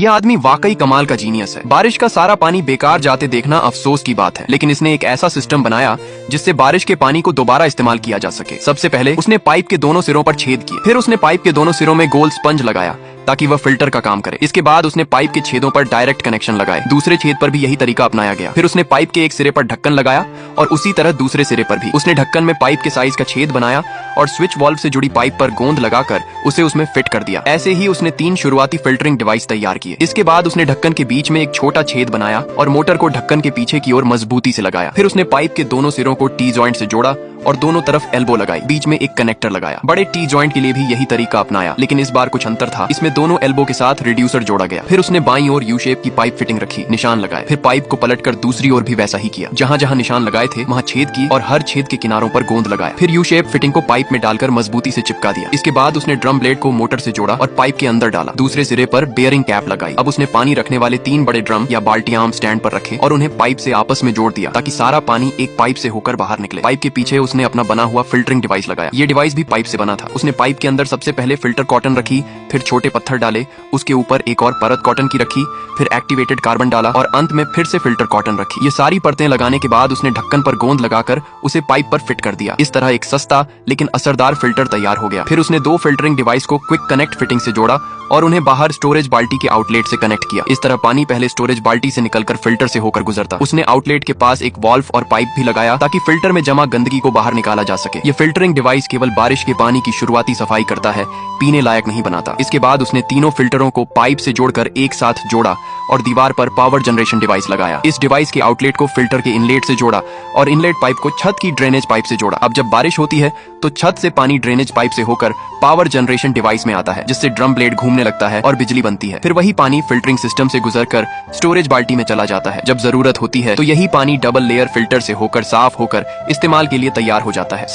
यह आदमी वाकई कमाल का जीनियस है। बारिश का सारा पानी बेकार जाते देखना अफसोस की बात है, लेकिन इसने एक ऐसा सिस्टम बनाया जिससे बारिश के पानी को दोबारा इस्तेमाल किया जा सके। सबसे पहले उसने पाइप के दोनों सिरों पर छेद किए, फिर उसने पाइप के दोनों सिरों में गोल स्पंज लगाया ताकि वह फिल्टर का काम करे। इसके बाद उसने पाइप के छेदों पर डायरेक्ट कनेक्शन लगाए। दूसरे छेद पर भी यही तरीका अपनाया गया। फिर उसने पाइप के एक सिरे पर ढक्कन लगाया और उसी तरह दूसरे सिरे पर भी। उसने ढक्कन में पाइप के साइज का छेद बनाया और स्विच वाल्व से जुड़ी पाइप पर गोंद लगाकर उसे उसमें फिट कर दिया। ऐसे ही उसने 3 शुरुआती फिल्टरिंग डिवाइस तैयार किए। इसके बाद उसने ढक्कन के बीच में एक छोटा छेद बनाया और मोटर को ढक्कन के पीछे की ओर मजबूती से लगाया। फिर उसने पाइप के दोनों सिरों को टी जॉइंट से जोड़ा और दोनों तरफ एल्बो लगाई। बीच में एक कनेक्टर लगाया। बड़े टी जॉइंट के लिए भी यही तरीका अपनाया, लेकिन इस बार कुछ अंतर था। इसमें दोनों एल्बो के साथ रिड्यूसर जोड़ा गया। फिर उसने बाईं ओर यू शेप की पाइप फिटिंग रखी, निशान लगाए। फिर पाइप को पलटकर दूसरी ओर भी वैसा ही किया। जहां जहां निशान लगाए थे वहां छेद की और हर छेद के किनारों पर गोंद लगाया। फिर यू शेप फिटिंग को पाइप में डालकर मजबूती से चिपका दिया। इसके बाद उसने ड्रम ब्लेड को मोटर से जोड़ा और पाइप के अंदर डाला। दूसरे सिरे पर बेयरिंग कैप लगाई। अब उसने पानी रखने वाले 3 बड़े ड्रम या बाल्टियां आम स्टैंड पर रखे और उन्हें पाइप से आपस में जोड़ दिया ताकि सारा पानी एक पाइप से होकर बाहर निकले। पाइप के पीछे उसने अपना बना हुआ फिल्टरिंग डिवाइस लगाया। ये डिवाइस भी पाइप से बना था। उसने पाइप के अंदर सबसे पहले फिल्टर कॉटन रखी, फिर छोटे पत्थर डाले, उसके ऊपर एक और परत कॉटन की रखी, फिर एक्टिवेटेड कार्बन डाला और अंत में फिर से फिल्टर कॉटन रखी। ये सारी परतें लगाने के बाद उसने ढक्कन पर गोंद लगाकर उसे पाइप पर फिट कर दिया। इस तरह एक सस्ता लेकिन असरदार फिल्टर तैयार हो गया। फिर उसने 2 फिल्टरिंग डिवाइस को क्विक कनेक्ट फिटिंग से जोड़ा और उन्हें बाहर स्टोरेज बाल्टी के आउटलेट से कनेक्ट किया। इस तरह पानी पहले स्टोरेज बाल्टी से निकलकर फिल्टर से होकर गुजरता। उसने आउटलेट के पास एक वाल्व और पाइप भी लगाया ताकि फिल्टर में जमा गंदगी को बाहर निकाला जा सके। ये फिल्टरिंग डिवाइस केवल बारिश के पानी की शुरुआती सफाई करता है, पीने लायक नहीं बनाता। इसके बाद उसने तीनों फिल्टरों को पाइप से जोड़कर एक साथ जोड़ा और दीवार पर पावर जनरेशन डिवाइस लगाया। इस डिवाइस के आउटलेट को फिल्टर के इनलेट से जोड़ा और इनलेट पाइप को छत की ड्रेनेज पाइप से जोड़ा। अब जब बारिश होती है तो छत से पानी ड्रेनेज पाइप से होकर पावर जनरेशन डिवाइस में आता है, जिससे ड्रम ब्लेड घूमने लगता है और बिजली बनती है। फिर वही पानी फिल्टरिंग सिस्टम से गुजरकर स्टोरेज बाल्टी में चला जाता है। जब जरूरत होती है तो यही पानी डबल लेयर फिल्टर से होकर साफ होकर इस्तेमाल के लिए तैयार हो जाता है।